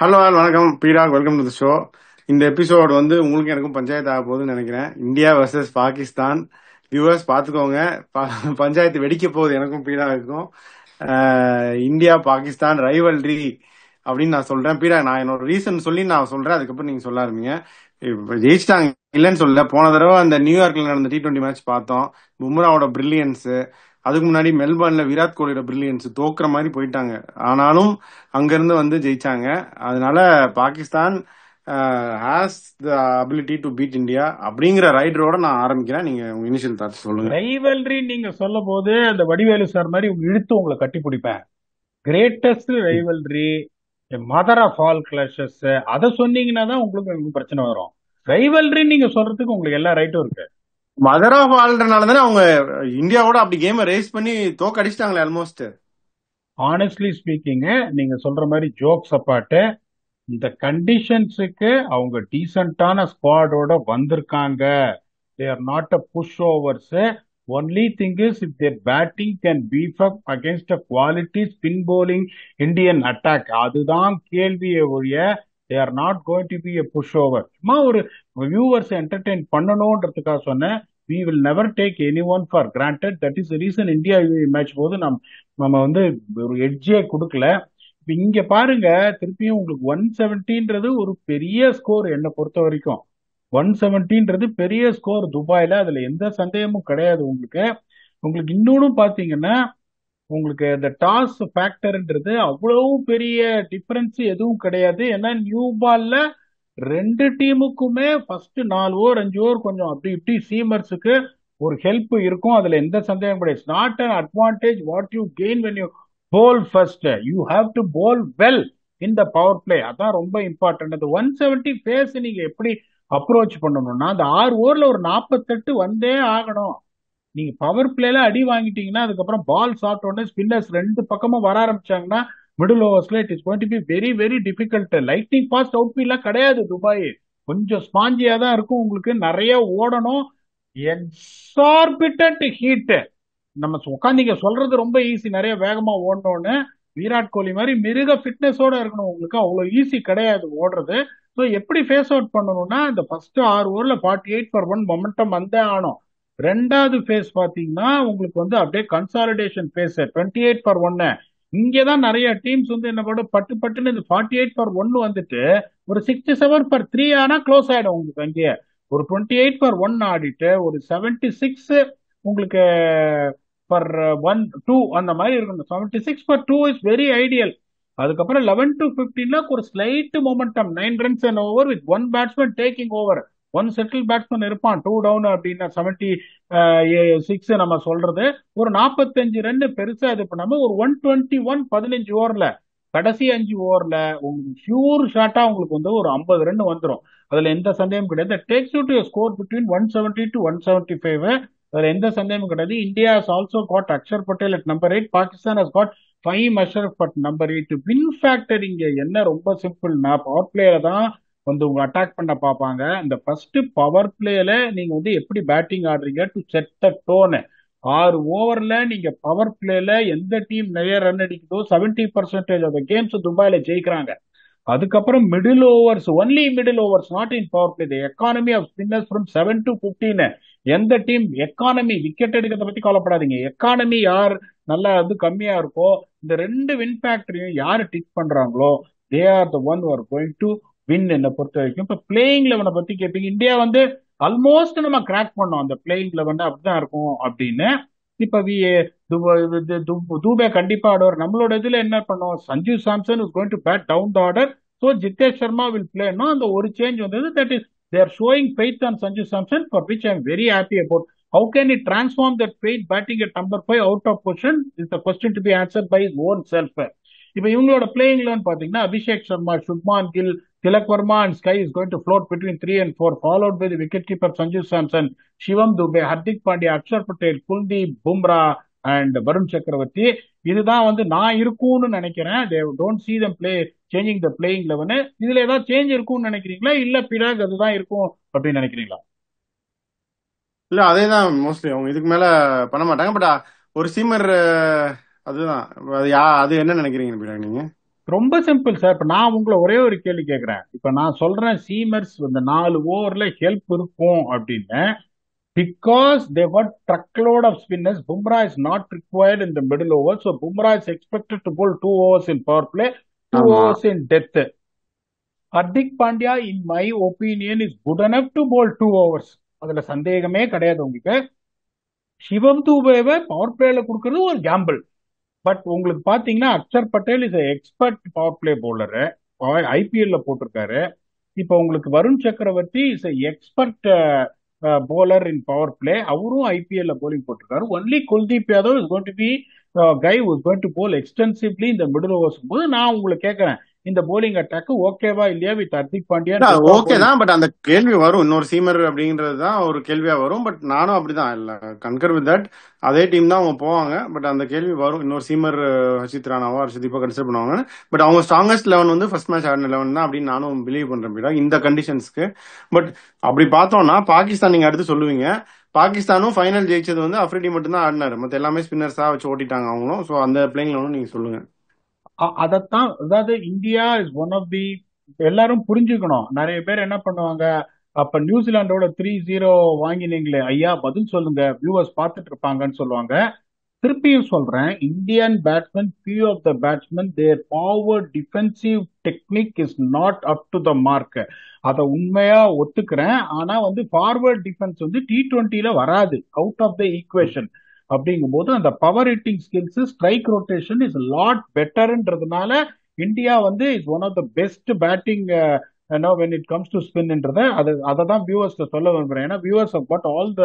Hello all வணக்கம் பீடாக், welcome to the show. இந்த episode வந்து உங்களுக்கு எனக்கும் பஞ்சாயத்து ஆக போகுதுன்னு நினைக்கிறேன். India versus Pakistan. வியூவர்ஸ் பார்த்துக்கோங்க, பஞ்சாயத்து வெடிக்க போகுது எனக்கும் பீடாவுக்கும். இந்தியா பாகிஸ்தான் ரைவல்ரி அப்படின்னு நான் சொல்றேன். பீடாக், நான் என்னோட ரீசன் சொல்லி நான் சொல்றேன், அதுக்கப்புறம் நீங்க சொல்ல ஆரம்பிங்க. இப்ப ஜெயிச்சிட்டாங்க இல்லைன்னு சொல்லல. போன தடவை அந்த நியூயார்க்ல நடந்த T20 மேட்ச் பார்த்தோம். பும்ராவோட பிரில்லியன்ஸ், அதுக்கு முன்னாடி மெல்பர்ன்ல விராட் கோலியோட பிரில்லியன்ஸ், தோக்குற மாதிரி போயிட்டாங்க. ஆனாலும் அங்கிருந்து வந்து ஜெயிச்சாங்க. அதனால Pakistan has the ability to beat India அப்படிங்கிற ரைடரோட நான் ஆரம்பிக்கிறேன். நீங்க உங்க இனிஷியல் தாட்ஸ் சொல்லுங்க. ரைவல்ரி நீங்க சொல்ல போது அந்த வடிவேலு சார் மாதிரி இழுத்து உங்களை கட்டி பிடிப்பேன். Greatest rivalry, mother of all clashes, அதை சொன்னீங்கன்னா தான் உங்களுக்கு பிரச்சனை வரும். ரைவல்ரி நீங்க சொல்றதுக்கு உங்களுக்கு எல்லா ரைட்டும் இருக்கு. மதர் ஆஃப் ஆல்றனால தானே அவங்க இந்தியாவோட அப்படி கேமை ரேஸ் பண்ணி தோக்க அடிச்சிட்டாங்களே ஆல்மோஸ்ட். ஆனஸ்ட்லி ஸ்பீக்கிங், நீங்க சொல்ற மாதிரி ஜோக்ஸ் அப்பாட்டு, இந்த கண்டிஷன்ஸுக்கு அவங்க டீசென்டான ஸ்குவாடோட வந்திருக்காங்க. They are not a pushovers. Only thing is if their batting can beef up against a quality spin bowling Indian attack, அதுதான் கேள்வியை ஒழிய they are not going to be a pushover. சும்மா ஒரு viewers entertain பண்ணணுன்றதுக்காக சொன்னேன். we will never take anyone for granted. that is the reason India match போது நம்ம வந்து ஒரு எட்ஜே கொடுக்கல. இப்ப இங்க பாருங்க, திருப்பியும் உங்களுக்கு 170ன்றது ஒரு பெரிய ஸ்கோர் என்னை பொறுத்த வரைக்கும். 170ன்றது பெரிய ஸ்கோர் துபாயில, அதுல எந்த சந்தேகமும் கிடையாது. உங்களுக்கு உங்களுக்கு இன்னொன்னு பாத்தீங்கன்னா, உங்களுக்கு இந்த டாஸ் ஃபேக்டர்ன்றது அவ்வளவு பெரிய டிஃபரன்ஸ் எதுவும் கிடையாது. ஏன்னா நியூ பால்ல ரெண்டு டீமுக்குமே ஃபர்ஸ்ட் 4 ஓவர் 5 ஓவர் கொஞ்சம் அப்படி இப்படி சீமர்ஸுக்கு ஒரு ஹெல்ப் இருக்கும். அதுல எந்த சந்தேகம் கிடையாது. Not an advantage what you gain when you bowl first. You have to bowl well in the power play. அதான் ரொம்ப இம்பார்ட்டன்ட். அந்த 170 பேஸ் நீங்க எப்படி அப்ரோச் பண்ணணும்னா, அந்த 6 ஓவர்ல ஒரு 48 வந்தே ஆகணும். நீங்க பவர் பிளேல அடி வாங்கிட்டீங்கன்னா, அதுக்கப்புறம் பால் சாப்பிட்ட உடனே ஸ்பின்னர்ஸ் ரெண்டு பக்கமும் வர ஆரம்பிச்சாங்கன்னா, மிடில் ஓவர்ஸ்ல it is going to be very very difficult. Lightning fast அவுட்ஃபீல்ட்லாம் கிடையாது துபாய். கொஞ்சம் ஸ்பாஞ்சியா தான் இருக்கும். உங்களுக்கு நிறைய ஓடணும். Exorbitant heat. நம்ம உட்காந்து சொல்றது ரொம்ப ஈஸி, நிறைய வேகமா ஓடணும்னு. விராட் கோலி மாதிரி மிருக ஃபிட்னஸோட இருக்கணும். உங்களுக்கு அவ்வளவு ஈஸி கிடையாது ஓடுறது. ஸோ எப்படி ஃபேஸ் அவுட் பண்ணணும்னா, இந்த ஃபர்ஸ்ட் 6 ஓவர்ல 48 for 1 மொமெண்டம் வந்தே ஆகணும். ரெண்டாவது ஃபேஸ் பாத்தீங்கன்னா உங்களுக்கு வந்து அப்படியே கன்சாலிடேஷன் ஃபேஸ் 28 for 1. இங்கதான் நிறைய டீம்ஸ் வந்து என்ன பண்ணும், பட்டு பட்டுன்னு இந்த 48 for 1 வந்துட்டு ஒரு 67 for 3 ஆனா க்ளோஸ் ஆயிடும் உங்களுக்கு. அங்கேயே ஒரு 28 for 1 ஆடிட்டு ஒரு 76 உங்களுக்கு பர் 1 2 அந்த மாதிரி இருக்கணும். 76 for 2 இஸ் வெரி ஐடியல். அதுக்கப்புறம் 11 to 15 ஒரு slight momentum 9 runs and over with one batsman taking over. One settle batsman இருப்பான் 2 down அப்படின்னா 76 நம்ம சொல்றது. ஒரு 45 ரன் பெருசா இது பண்ணாம ஒரு 121 15 ஓவர்ல, கடைசி 5 ஓவர்ல உங்களுக்கு பியூர் ஷாட்டா உங்களுக்கு வந்து ஒரு 50 ரன் வந்துடும். அதுல எந்த சந்தேகமும் கிடையாது. Takes you to score between 170 to 175. அதுல எந்த சந்தேகமும் கிடையாது. India has also got Akshar Patel at number 8. Pakistan has got 5 Ashraf but number 8. Win factor இங்க என்ன ரொம்ப சிம்பிள்னா, பவர் பிளேயரை தான் வந்து உங்க அட்டாக் பண்ண பார்ப்பாங்க. இந்த ஃபர்ஸ்ட் பவர் பிளேல நீங்க வந்து எப்படி பேட்டிங் ஆடுறீங்க டு செட் த டோன். 6 ஓவர்ல நீங்க பவர் பிளேல எந்த டீம் நிறைய ரன் அடிக்குதோ 70% ஆஃப் த கேம்ஸ் துபாயில ஜெயிக்கிறாங்க. அதுக்கப்புறம் middle overs, only middle overs, not in power play. Economy of spinners from 7 to 15. எந்த டீம் எக்கானமி விக்கெட் எடுக்கிறத பத்தி கவலைப்படாதீங்க. எக்கானமி யார் நல்லா வந்து கம்மியா இருக்கோ, இந்த ரெண்டு வின் ஃபேக்டரியும் யாரு டிக் பண்றாங்களோ they are the one are going to win. என்னை பொறுத்த வரைக்கும் இப்ப பிளேயிங் லெவனை பத்தி கேட்பீங்க. இந்தியா வந்து ஆல்மோஸ்ட் நம்ம கிராக் பண்ணோம் அந்த பிளேயிங் லெவன், அப்படிதான் இருக்கும் அப்படின்னு. இப்ப தூபே கண்டிப்பா ஆடுவார். நம்மளோட இதுல என்ன பண்ணோம், Sanju Samson is going to bat down the order. So Jitesh Sharma will பிளேனா அந்த ஒரு சேஞ்ச் வந்தது. That is they are showing faith on Sanju Samson, for which I am very happy about. How can he transform that faith batting at number 5 out of position is the question to be answered by his own self. இப்ப இவங்களோட playing eleven பாத்தீங்கன்னா, Abhishek Sharma, Shubman Gill, Tilak Varma and Sky is going to float between 3 and 4, followed by the wicketkeeper Sanju Samson, Shivam Dube, Hardik Pandya, Akshar Patel, Kuldeep, Bumrah and Varun சக்கரவர்த்தி. இதுதான் வந்து நான் இருக்கும்னு நினைக்கிறேன். they don't see them play changing the playing 11. இதுல ஏதாவது change இருக்கும்னு நினைக்கிறீங்களா, இல்ல பிராக் அதுதான் இருக்கும் அப்படின்னு நினைக்கிறீங்களா? இல்ல, அதேதான் மோஸ்ட்லி அவங்க இதுக்கு மேல பண்ண மாட்டாங்க. பட் ஒரு சீமர் அதுதான். அது அது என்ன நினைக்கிறீங்க பீடாக் நீங்க? ரொம்ப சிம்பிள் சார். இப்ப நான் உங்களை ஒரே ஒரு கேள்வி கேட்கிறேன். இப்ப நான் சொல்றேன் சீமர்ஸ் இந்த 4 ஓவர்ல ஹெல்ப் இருக்கும் அப்படின்னு. Because they got truckload of spinners, Bumrah is not required in the middle over. So Bumrah is expected to bowl 2 overs in power play, two ஆமா. overs in death. Hardik Pandya, in my opinion, is good enough to bowl 2 overs. அதுல சந்தேகமே கிடையாது உங்களுக்கு. சிவம் தூபேவை power பிளேல கொடுக்கறது ஒரு Gamble. But உங்களுக்கு பாத்தீங்கன்னா Akshar Patel is expert power play bowler, ஐபிஎல்ல போட்டிருக்காரு. இப்போ உங்களுக்கு Varun Chakravarthy is expert bowler in power play, அவரும் ஐபிஎல்ல bowling போட்டிருக்காரு. Only Kuldeep Yadav is going to be guy who is going to bowl extensively in the middle overs போது நான் உங்களுக்கு கேட்கறேன், இந்த bowling attack ஓகேவா இல்லையா வித் ஹர்திக் பாண்டியா? ஓகே தான், பட் அந்த கேள்வி வரும், இன்னொரு சீமர் அப்படின்றது தான் ஒரு கேள்வியா வரும். பட் நானும் அப்படிதான் இல்ல கன்கர் வித் தட், அதே டீம் தான் அவங்க போவாங்க. பட் அந்த கேள்வி வரும், இன்னொரு சீமர் ஹர்ஷித் ராணாவோ ஹர்ஷதீப்போ கன்சிடர் பண்ணுவாங்க. பட் அவங்க ஸ்ட்ராங்கஸ்ட் 11 வந்து ஃபர்ஸ்ட் மேட்ச் ஆடின 11 தான் அப்படின்னு நானும் பிலீவ் பண்றேன் இந்த கண்டிஷன்ஸ்க்கு. பட் அப்படி பார்த்தோம்னா பாகிஸ்தான் நீங்க அடுத்து சொல்லுவீங்க. பாகிஸ்தானும் ஃபைனல் ஜெயிச்சது வந்து அஃப்ரிடி மட்டும் தான் ஆடினாரு, மத்த எல்லாமே ஸ்பின்னர்ஸா வச்சு ஓட்டிட்டாங்க அவங்களும். ஸோ அந்த பிளேயிங்ல ஒன்றும் நீங்க சொல்லுங்க. அதத்தான், அதாவது India is one of the, எல்லாரும் புரிஞ்சுக்கணும். நிறைய பேர் என்ன பண்ணுவாங்க, அப்ப நியூசிலாண்டோட 3-0 வாங்கினீங்களே ஐயா பதில் சொல்லுங்க, வியூவர்ஸ் பார்த்துட்டு இருப்பாங்கன்னு சொல்லுவாங்க. திருப்பியும் சொல்றேன், Indian batsman, few of the batsmen, their forward defensive technique is not up to the mark. அதை உண்மையா ஒத்துக்கிறேன். ஆனா வந்து ஃபார்வர்ட் டிஃபென்ஸ் வந்து T20ல வராது, அவுட் ஆஃப் த ஈக்குவேஷன். அப்படிங்கும்போது அந்த power hitting skills, strike rotation is lot பெட்டர்ன்றதுனால இந்தியா வந்து is one of the best batting when it comes to ஸ்பின்ன்றத அதை தான் வியூவர்ஸ் சொல்ல விரும்புறேன். ஏன்னா viewers have got all the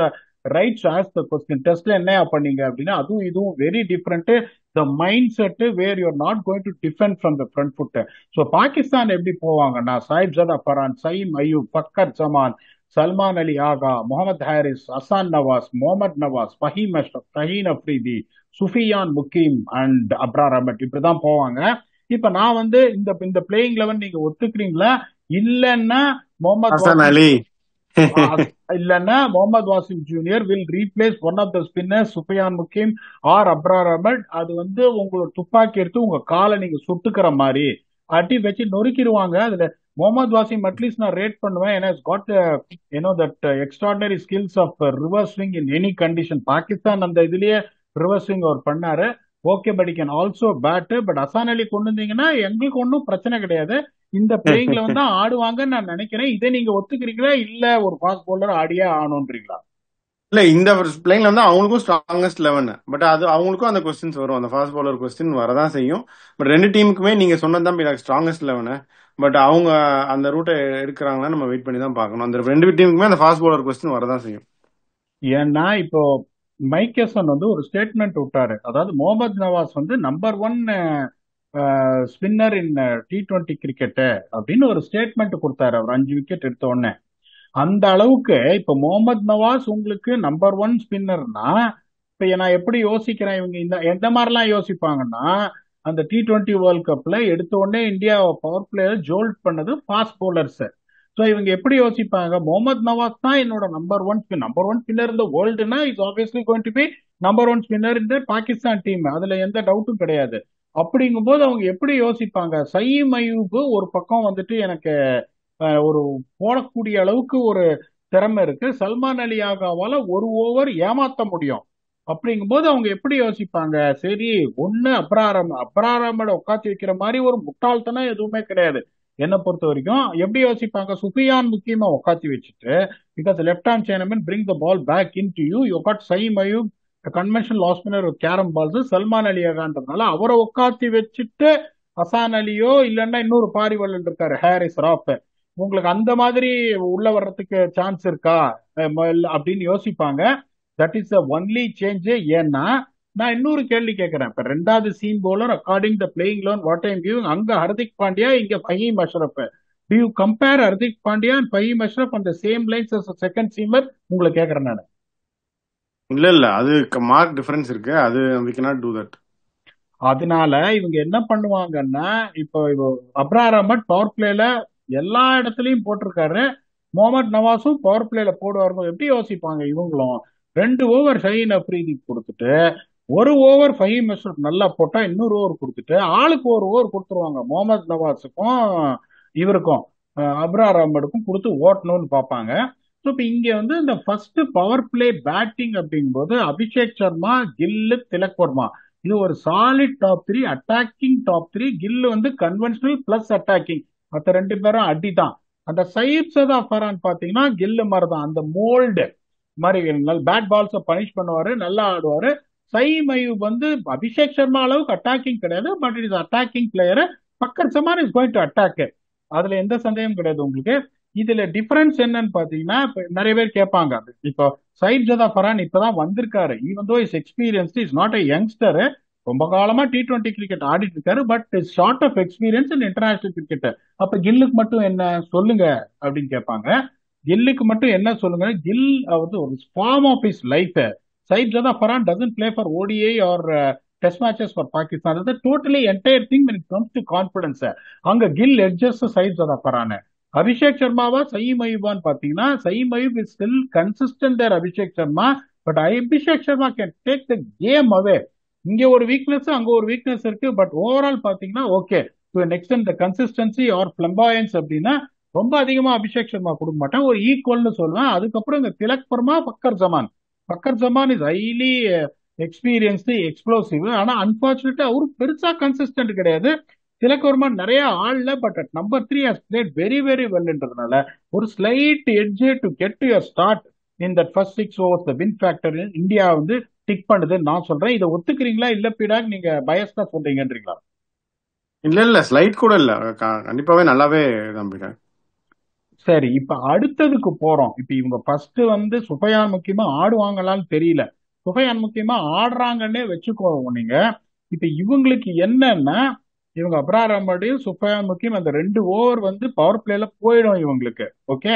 rights to ask the question. டெஸ்ட்ல என்ன பண்ணீங்க அப்படின்னா அதுவும் இதுவும் very different. The mindset where you are not going to defend from the front foot. So Pakistan எப்படி போவாங்கன்னா சாயிப் ஜதா பரான், சயீம் அயூப், ஃபக்கர் ஜமான், சல்மான் அலி ஆகா, முகமது ஹாரிஸ், அசான் நவாஸ், முகமது நவாஸ், ஃபஹீம் அஷ்ரப், ஷஹீன் அப்ரிதி, சுஃபியான் முக்கீம் அண்ட் அப்ரார் அஹமத், இப்படிதான் போவாங்க. இப்ப நான் வந்து இந்த பிளேயிங் 11 நீங்க ஒத்துக்கிறீங்களா? இல்லன்னா முகமது இல்லன்னா Mohammad Wasim junior will replace one of the spinners Sufiyan Muqeem or Abrar Ahmed. அது வந்து உங்களோட துப்பாக்கி எடுத்து உங்க காலை நீங்க சுட்டுக்கிற மாதிரி அட்டி வச்சு நொறுக்கிடுவாங்க. அதுல முகமது வாசிம் அட்லீஸ்ட் நான் ரேட் பண்ணுவேன். ஏன்னா it's God that extraordinary skills of reverse swing in any condition. Pakistan அந்த இதுலயே ரிவர்ஸ் ஸ்விங் அவர் பண்ணாரு. Okay, but can also bad. But Azan அலி கொண்டு வந்தீங்கன்னா எங்களுக்கு ஒன்றும் பிரச்சனை கிடையாது. இந்த பிளேயிங்ல வந்து ஆடுவாங்கன்னு நான் நினைக்கிறேன். இதை நீங்க ஒத்துக்கிறீங்களா? இல்ல ஒரு ஃபாஸ்ட் பவுலர் ஆடியே ஆகணும்ன்றீங்களா? இல்ல, இந்த பிளேயிங்ல வந்து அவங்களுக்கும் ஸ்ட்ராங்கஸ்ட் 11, பட் அது அவங்களுக்கும் அந்த கொஸ்டின்ஸ் வரும், அந்த ஃபாஸ்ட் பவுலர் கொஸ்டின் வரதான் செய்யும். பட் ரெண்டு டீமுக்குமே நீங்க சொன்னதுதான் ஸ்ட்ராங்கஸ்ட் 11. பட் அவங்க அந்த ரூட்டை எடுக்கிறாங்களா நம்ம வெயிட் பண்ணி தான் பார்க்கணும். அந்த ரெண்டு டீமுக்குமே அந்த ஃபாஸ்ட் பவுலர் கொஸ்டின் வரதான் செய்யும். ஏன்னா இப்போ மைக்கேசன் வந்து ஒரு ஸ்டேட்மெண்ட் விட்டாரு. அதாவது முகமது நவாஸ் வந்து நம்பர் 1 ஸ்பின்னர் இன் T20 கிரிக்கெட் அப்படின்னு ஒரு ஸ்டேட்மெண்ட் கொடுத்தாரு அவர் 5 விக்கெட் எடுத்த உடனே. அந்த அளவுக்கு இப்ப முகமது நவாஸ் உங்களுக்கு நம்பர் 1 ஸ்பின்னர்னா, இப்ப நான் எப்படி யோசிக்கிறேன், இவங்க எந்த மாதிரிலாம் யோசிப்பாங்கன்னா, அந்த T20 வேர்ல்ட் கப்ல எடுத்த உடனே இந்தியா பவர் பிளேயர் ஜோல்ட் பண்ணது ஃபாஸ்ட் பவுலர்ஸ். ஸோ இவங்க எப்படி யோசிப்பாங்க, முகமது நவாஸ் தான் என்னோட நம்பர் 1 ஸ்பின்னர் இந்த வேர்ல்டுனா is obviously going to be number 1 spinner இந்த பாகிஸ்தான் டீம். அதுல எந்த டவுட்டும் கிடையாது. அப்படிங்கும்போது அவங்க எப்படி யோசிப்பாங்க, சயீம் அயூப் ஒரு பக்கம் வந்துட்டு எனக்கு ஒரு போடக்கூடிய அளவுக்கு ஒரு திறமை இருக்கு, சல்மான் அலி ஆகாவால ஒரு ஓவர் ஏமாத்த முடியும். அப்படிங்கும்போது அவங்க எப்படி யோசிப்பாங்க, சரி ஒன்னு அப்ராரமோட உட்காந்து வைக்கிற மாதிரி ஒரு முட்டாள்தனம் எதுவுமே கிடையாது என்னை பொறுத்த வரைக்கும். எப்படி யோசிப்பாங்க, சுஃபியான் முக்கியமா உட்காந்து வச்சுட்டு, because left hand chinaman bring the ball back in to you, you got Saim Ayub conventional off spinner carrom balls, Salman Ali ஆகான்றதுனால அவரை உட்காந்து வச்சுட்டு அசான் அலியோ இல்லைன்னா இன்னொரு பாரிவல்லன் இருக்காரு ஹாரிஸ் ராஃப், உங்களுக்கு அந்த மாதிரி உள்ள வர்றதுக்கு சான்ஸ் இருக்கா அப்படின்னு யோசிப்பாங்க. That is the only change. ஏன்னா நான் இன்னொரு கேள்வி கேட்கிறேன், இப்ப ரெண்டாவது seam bowler according the playing lone what I'm giving, அங்க ஹர்திக் பாண்டியா, இங்க Faheem Ashraf. Do you compare Hardik Pandya and Faheem Ashraf on the same lines as second seamer? உங்களை கேட்கறேன் நான். இல்ல அது மார்க் டிஃபரன்ஸ் இருக்கு, அது we cannot do that. அதனால இவங்க என்ன பண்ணுவாங்கன்னா, இப்போ அப்ரார் அஹமத் பவர் பிளேல எல்லா இடத்துலயும் போட்டிருக்காரு, முகமது நவாஸும் பவர் பிளேல போடுவாருங்க. எப்படி யோசிப்பாங்க இவங்களும், 2 ஓவர் ஷஹீன் அப்ரீதி கொடுத்துட்டு ஒரு ஓவர் ஃபஹீம் அஷ்ரப் நல்லா போட்டா இன்னொரு ஓவர் கொடுத்துட்டு ஆளுக்கு ஒரு ஓவர் கொடுத்துருவாங்க. முகமது நவாஸுக்கும் இவருக்கும் அப்ரார் அஹ்மதுக்கும் கொடுத்து ஓட்டணும்னு பார்ப்பாங்க. ஸோ இப்போ இங்க வந்து இந்த ஃபர்ஸ்ட் பவர் பிளே பேட்டிங் அப்படிங்கும்போது அபிஷேக் சர்மா, கில்லு, திலக் வர்மா, இது ஒரு solid top three, attacking top three. Gill வந்து கன்வென்ஷனல் பிளஸ் அட்டாக்கிங், மற்ற ரெண்டு பேரும் அடிதான். அந்த சயீப் சதா ஃபரான் பாத்தீங்கன்னா கில்லு மாதிரி தான், அந்த மோல்டு மாதிரி பேட் பால்ஸை பனிஷ் பண்ணுவாரு, நல்லா ஆடுவாரு. சயீம் அயூப் வந்து அபிஷேக் சர்மா அளவுக்கு அட்டாக்கிங் கிடையாது, but it is attacking player. Fakhar Zaman is going to attack, அதுல எந்த சந்தேகம் கிடையாது உங்களுக்கு. இதுல டிஃபரன்ஸ் என்னன்னு பாத்தீங்கன்னா, இப்ப நிறைய பேர் கேட்பாங்க, இப்போ சயீப் ஜதா ஃபரான் இப்பதான் வந்திருக்காரு, even though is experienced, is not a youngster, ரொம்ப காலமா T20 கிரிக்கெட் ஆடிட்டு இருக்காரு, but is short of experience in international cricket. அப்ப கில்லுக்கு மட்டும் என்ன சொல்லுங்க அப்படின்னு கேட்பாங்க. கில்லுக்கு மட்டும் என்ன சொல்லுங்க, கில் வந்து ஒரு form of is life. Sahibzada Farhan doesn't play for ODI or test matches for Pakistan. அது totally entire thing when it comes to confidence. அங்க கில் எட்ஜஸ் சயீப் ஜதா ஃபரான். அபிஷேக் சர்மாவா சயீம் அயூபான்னு பாத்தீங்கன்னா, Saim Ayub is still consistent there Abhishek Sharma, but Abhishek Sharma can take the game away. இங்க ஒரு weakness, அங்க ஒரு weakness இருக்கு, பட் ஓவரால் பாத்தீங்கன்னா okay to an extent the consistency or flamboyance அப்படின்னா ரொம்ப அதிகமா அபிஷேக் சர்மா கொடுக்க மாட்டேன், ஒரு ஈக்குவல்னு சொல்லுவேன். அதுக்கப்புறம் இந்த Tilak Varma, Fakhar Zaman. Fakhar Zaman is highly experienced, explosive. ஆனா அன்பார்ச்சுனேட்லி அவரு பெருசா கன்சிஸ்டன்ட் கிடையாது. திலக் வர்மா நிறைய ஆள்ல, but at number 3 has played very very வெல்ன்றதுனால ஒரு slight edge to get to your start in that first 6 overs the win factor India வந்து டிக் பண்ணுதுன்னு நான் சொல்றேன். இதை ஒத்துக்கிறீங்களா, இல்ல பீடாக் நீங்க பயஸ்டா சொல்றீங்கன்றீங்களா? இல்ல இல்ல, ஸ்லைட் கூட இல்ல, கண்டிப்பாவே நல்லாவே நம்பிட்டேன். சரி, இப்ப அடுத்ததுக்கு போறோம். இப்ப இவங்க ஃபர்ஸ்ட் வந்து சுஃபயான் முக்கியமா ஆடுவாங்களான்னு தெரியல, சுஃபயான் முக்கியமா ஆடுறாங்கன்னே வச்சுக்கோங்க நீங்க. இப்ப இவங்களுக்கு என்னன்னா, இவங்க அப்ரார் அஹ்மடையும் சுஃபயான் முக்கியம் அந்த 2 ஓவர் வந்து பவர் பிளேல போயிடும் இவங்களுக்கு. ஓகே,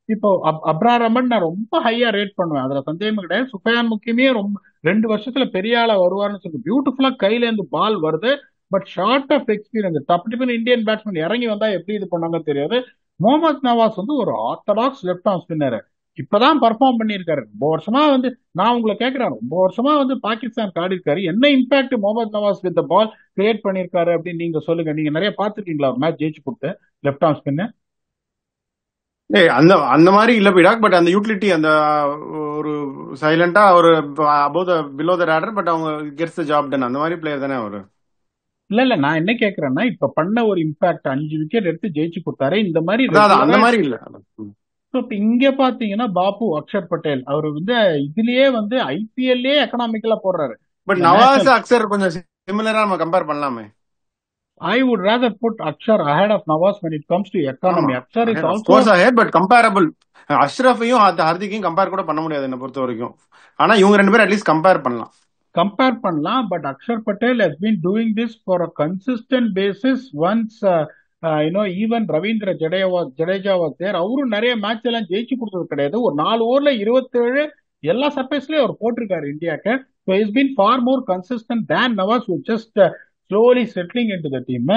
இப்போ அப்ரார் அஹ்மட் நான் ரொம்ப ஹையா ரேட் பண்ணுவேன், அதுல சந்தேகமே கிடையாது. சுஃபயான் முக்கியமே ரொம்ப 2 வருஷத்துல பெரிய ஆளா வருவார்னு சொல்லி, பியூட்டிஃபுல்லா கையில இருந்து பால் வருது, பட் ஷார்ட் ஆஃப் எக்ஸ்பீரியன்ஸ். டப்பு இந்தியன் பேட்ஸ்மேன் இறங்கி வந்தா எப்படி இது பண்ணாங்க தெரியாது. முகமது நவாஸ் வந்து ஒரு ஆர்த்தடாக்ஸ் லெஃப்ட் ஆர்ம் ஸ்பின்னர், இப்பதான் பர்ஃபார்ம் பண்ணியிருக்காரு. ரொம்ப வருஷமா வந்து நான் உங்களை கேட்கிறேன், ரொம்ப வருஷமா வந்து பாகிஸ்தான் ஆடி இருக்காரு, என்ன impact Muhammad Nawaz with ball create பண்ணிருக்காரு அப்படின்னு நீங்க சொல்லுங்க. நீங்க நிறைய பாத்துருக்கீங்களா ஒரு மேட்ச் ஜெயிச்சு கொடுத்து லெஃப்ட் ஆர்ம் ஸ்பின்? ஏய், அந்த அந்த மாதிரி இல்ல பீடாக், பட் அந்த யூட்டிலிட்டி, அந்த ஒரு சைலண்டா ஒரு above the below the raider, but அவங்க கெட்ஸ் த ஜாப் டன், அந்த மாதிரி பிளேயர் தானே அவரு. இல்ல இல்ல, நான் என்ன கேக்குறேன்னா, இப்ப பண்ண ஒரு இம்பாக்ட் 5 விக்கெட் எடுத்து ஜெயிச்சு கொடுத்தாரு, இந்த மாதிரி அதான் அந்த ரெகுலரா. மாதிரி இல்ல. இப்ப இங்க பாத்தீங்கன்னா பாபு அக்ஷர் பட்டேல் அவர் வந்து இதுலயே வந்து IPL எக்கனாமிக்கலா போடுறாரு. பட் இந்த நவாஸ் நேஷனல் அக்சர் கொஞ்சம் சிமிலரா நம்ம கம்பேர் பண்ணலாமே. I would rather put Akshar ahead of Nawaz when it comes to ஆமா, economy. Akshar is of also course ahead, but comparable. அஷ்ரஃபையும் ஹர்திக்கையும் கம்பேர் கூட பண்ண முடியாது என்ன பொறுத்த வரைக்கும். ஆனா இவங்க 2 பேரும் அட்லீஸ்ட் கம்பேர் பண்ணலாம். compare பண்ணலாம், but Akshar Patel has been doing this for a consistent basis. Once even Ravindra Jadeja was there, அவரும் நிறைய மேட்ச் எல்லாம் ஜெயிச்சு கொடுத்தது கிடையாது. ஒரு 4 ஓவர்ல 27 எல்லா சர்ஃபேஸ்லயும் அவர் போட்டிருக்காரு இந்தியாக்கு. So he's been far more consistent than Nawaz, who just slowly settling into the team.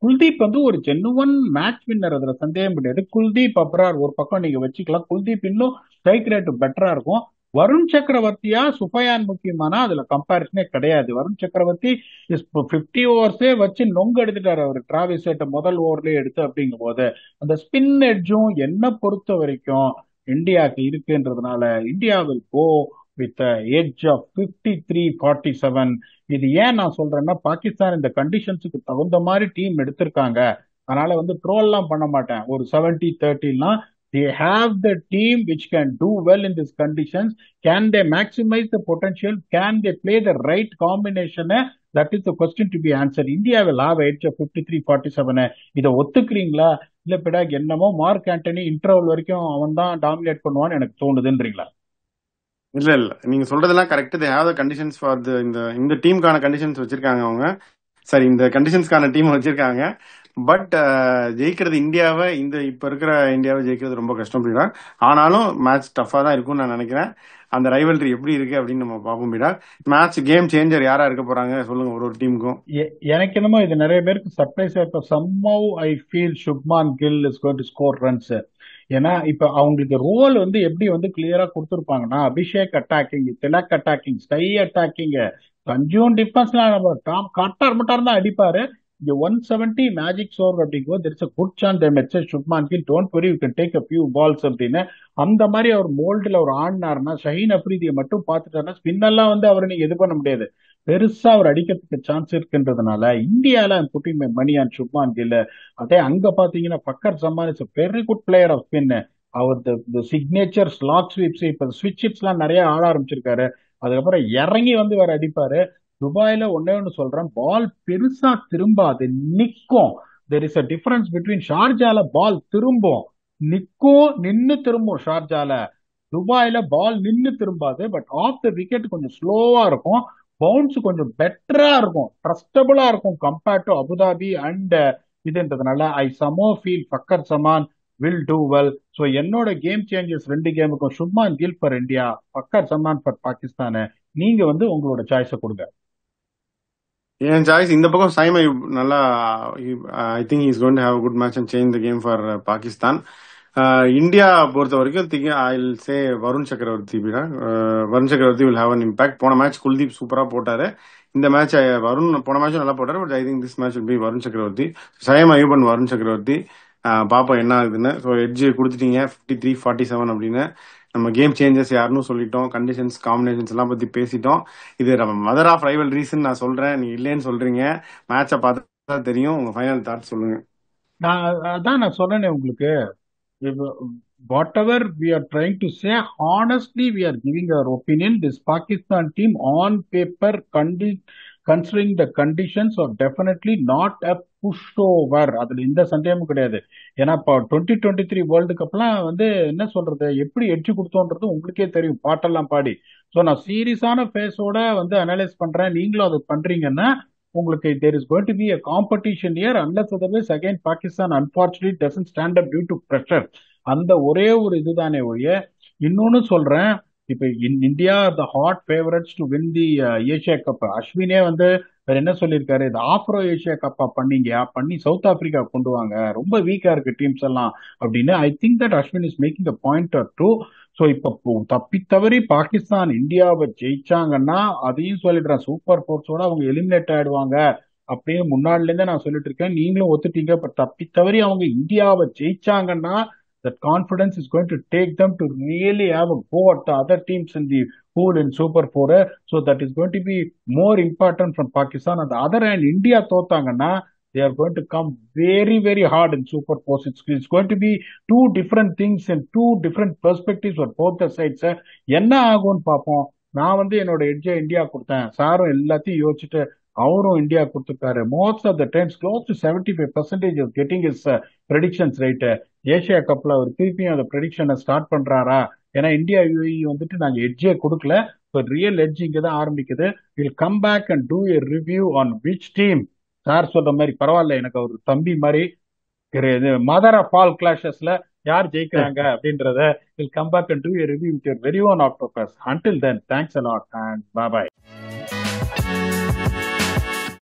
Kuldeep வந்து ஒரு ஜென்னுவன் மேட்ச் வின்னர், அதுல சந்தேகம் கிடையாது. குல்தீப் அப்ரார் ஒரு பக்கம் நீங்க வச்சுக்கலாம், குல்தீப் இன்னும் ஸ்ட்ரைக் ரேட் பெட்டரா இருக்கும். வருண் சக்கரவர்த்தியா சுஃபயான் முக்கியமானா அதுல கம்பேரிசனே கிடையாது. வருண் சக்கரவர்த்தி 50 ஓவர்ஸே வச்சு நொங்கு எடுத்துட்டாரு அவர், டிராவிஸ் ஹெட்டை முதல் ஓவர்லயே எடுத்து. அப்படிங்கும் போது அந்த ஸ்பின் எட்ஜும் என்ன பொறுத்த வரைக்கும் இந்தியாவுக்கு இருக்குன்றதுனால India will go with edge of 53-47. இது ஏன் நான் சொல்றேன்னா, பாகிஸ்தான் இந்த கண்டிஷன்ஸுக்கு தகுந்த மாதிரி டீம் எடுத்திருக்காங்க, அதனால வந்து ட்ரோல் எல்லாம் பண்ண மாட்டேன். ஒரு 70-30லாம் they have the team which can do well in these conditions. Can they maximize the potential? Can they play the right combination? That is the question to be answered. India will have an edge of 53-47. இதை ஒத்துக்கிறீங்களா, இல்ல பிடாக் என்னமோ Mark Antony interval வரைக்கும் அவன் தான் dominate பண்ணுவான்னு எனக்கு தோணுதுன்றீங்களா? இல்ல இல்ல, நீங்க சொல்றதெல்லாம் correct. They have the conditions for இந்த டீமுக்கான கண்டிஷன்ஸ் வச்சிருக்காங்க அவங்க. சரி, இந்த கண்டிஷன்ஸ்க்கான டீம் வச்சிருக்காங்க. பட் ஜெயிக்கிறது இந்தியாவை, இப்ப இருக்கிற இந்தியாவை ஜெயிக்கிறது ரொம்ப கஷ்டம் பீடா. ஆனாலும் மேட்ச் டஃபா தான் இருக்கும்னு நான் நினைக்கிறேன். அந்த ரைவல்ரி எப்படி இருக்கு அப்படின்னு நம்ம பார்ப்போம் பீடா. மேட்ச் கேம் சேஞ்சர் யாரா இருக்க போறாங்க சொல்லுங்க ஒரு டீமுக்கும். எனக்கு என்னமோ இது நிறைய பேருக்கு சர்ப்ரைஸ். இப்ப somehow I feel Shubman Gill is going to score runs. ஏன்னா இப்ப அவங்களுக்கு ரோல் வந்து எப்படி வந்து கிளியரா கொடுத்துருப்பாங்கன்னா, அபிஷேக் அட்டாக்கிங், திலக் அட்டாக்கிங், ஸ்டை அட்டாக்கிங், கஞ்சியும் டிஃபென்ஸ்ல நம்ம டாம் கட்டார் மட்டும் தான் அடிப்பாரு. இங்க 170 மேஜிக் ஓவர் அப்படிங்கும்போது there is a good chance they met Shubman Gill don't worry you can take a few balls அப்படின்னு. அந்த மாதிரி அவர் மோல்டுல அவர் ஆடினாருன்னா, ஷஹீன் அப்ரீதியை மட்டும் பார்த்துட்டாருன்னா ஸ்பின் எல்லாம் வந்து அவரை நீங்க இது பண்ண முடியாது. பெருசா அவர் அடிக்கிறதுக்கு சான்ஸ் இருக்குன்றதுனால இந்தியால putting money and Shubman Gill. அதே அங்க பாத்தீங்கன்னா Fakhar Zaman is very good player of spin. அவர் சிக்னேச்சர் ஸ்லாக் ஸ்வீப்ஸ் இப்ப ஸ்விட்ச் எல்லாம் நிறைய ஆட ஆரம்பிச்சிருக்காரு. அதுக்கப்புறம் இறங்கி வந்து வேற அடிப்பாரு. துபாயில ஒன்னே ஒன்னு சொல்றேன், பால் பெருசா திரும்பாது, நிக்கும். There is a difference between ஷார்ஜால பால் திரும்பும், நிக்கும், நின்னு திரும்பும் ஷார்ஜால. துபாயில பால் நின்னு திரும்பாது, பட் ஆஃப் த விக்கெட் கொஞ்சம் ஸ்லோவா இருக்கும், பவுன்ஸ் கொஞ்சம் பெட்டரா இருக்கும், ட்ரஸ்டபிளா இருக்கும் compared to Abu Dhabi and இதுன்றதுனால I சமோ feel fucker Zaman will do well. So என்னோட கேம் சேஞ்சஸ் ரெண்டு கேமுக்கும் Shubman kill for India, fucker Zaman for Pakistan. நீங்க வந்து உங்களோட சாய்ஸை கொடுங்க. என் சாய்ஸ் இந்த பக்கம் சைம் அயூப் நல்லா. I think is going to have good match and change the game for Pakistan. India பொறுத்த வரைக்கும் think I will say Varun சக்கரவர்த்தி. வருண் சக்கரவர்த்தி வில் ஹேவ் அன் இம்பாக்ட். போன மேட்ச் குல்தீப் சூப்பரா போட்டாரு. இந்த மேட்ச் வருண் போன மேட்சும் நல்லா போட்டாரு. But I think this match will be Varun சக்கரவர்த்தி. சைம் அயூப் அண்ட் வருண் சக்கரவர்த்தி. பாப்போம் என்ன ஆகுதுன்னு. ஸோ எட்ஜ் கொடுத்துட்டீங்க 53-47 அப்படின்னு. நம்ம கேம் சேஞ்சஸ் யாருன்னு சொல்லிட்டோம், கண்டிஷன்ஸ் காம்பினேஷன்ஸ் எல்லாம் பத்தி பேசிட்டோம். இது நம்ம மதர் ஆஃப் ரைவல்ரிஸ்ன்னு நான் சொல்றேன், நீ இல்லைன்னு சொல்றீங்க. மேட்சை பார்த்தா தெரியும். உங்க ஃபைனல் தாட் சொல்லுங்க. நான் சொன்னேனே உங்களுக்கு, whatever we are trying to say, honestly we are giving our opinion. This Pakistan team on paper, considering the conditions, are definitely not a pushover. அதுல எந்த சந்தேகமும் கிடையாது. ஏன்னா இப்போ 2023 வேர்ல்டு கப்லாம் வந்து என்ன சொல்றது, எப்படி எட்ஜ் கொடுத்தோன்றது உங்களுக்கே தெரியும், பாட்டெல்லாம் பாடி. ஸோ நான் சீரியஸான ஃபேஸோட வந்து அனலைஸ் பண்றேன், நீங்களும் அதை பண்றீங்கன்னா உங்களுக்கு there is going to be a competition here, unless otherwise again Pakistan unfortunately doesn't stand up due to pressure. அந்த ஒரே ஒரு இதுதானே ஒழிய. இன்னொன்னு சொல்றேன், இப்ப India the hot favourites to win the Asia cup. அஸ்வினே வந்து வேற என்ன சொல்லியிருக்காரு, இது ஆப்ரோ ஏஷியா கப்பா பண்ணி சவுத் ஆப்பிரிக்கா கொண்டு வாங்க, ரொம்ப வீக்கா இருக்கு டீம்ஸ் எல்லாம் அப்படின்னு. I think that Ashwin is making a point or two. So இப்போ தப்பித்தவறி பாகிஸ்தான் இந்தியாவை ஜெயிச்சாங்கன்னா அதையும் சொல்லிடுறேன், சூப்பர் ஃபோர்ஸோட அவங்க எலிமினேட் ஆயிடுவாங்க அப்படின்னு முன்னாடில இருந்தே நான் சொல்லிட்டு இருக்கேன், நீங்களும் ஒத்துட்டீங்க. பட் தப்பித்தவறி அவங்க இந்தியாவை ஜெயிச்சாங்கன்னா that confidence is going to take them to really have a go at the other teams in the pool in Super 4. So that is going to be more important from Pakistan. On the other hand, India தோத்தாங்கன்னா they are going to come very very hard in Super 4. It's going to be two different things and two different perspectives for both the sides. என்ன ஆகும்னு பார்ப்போம். நான் வந்து என்னோட எட்ஜை India கொடுத்தேன், சாரும் எல்லாத்தையும் யோசிச்சுட்டு அவரும் இந்தியா கொடுத்துருக்காரு. Most of the times close to 75% of getting is predictions right. Asia கப்ல அவர் திருப்பியும் அந்த ப்ரெடிக்ஷனை ஸ்டார்ட் பண்றாரா? ஏன்னா இந்தியா யூஏஇ வந்துட்டு நாங்க எட்ஜே கொடுக்கல, பட் ரியல் எட்ஜ் இங்கே தான் ஆரம்பிக்குது. Will come back and do a review on which team. Sir சொல்ற மாதிரி பரவாயில்ல, எனக்கு அவர் தம்பி மாதிரி, மதர் ஆஃப் ஆல் கிளாஷஸ்ல யார் ஜெயிக்கிறாங்க அப்படின்றத will come back and do a review with your very own octopus. Until then, thanks a lot and bye by.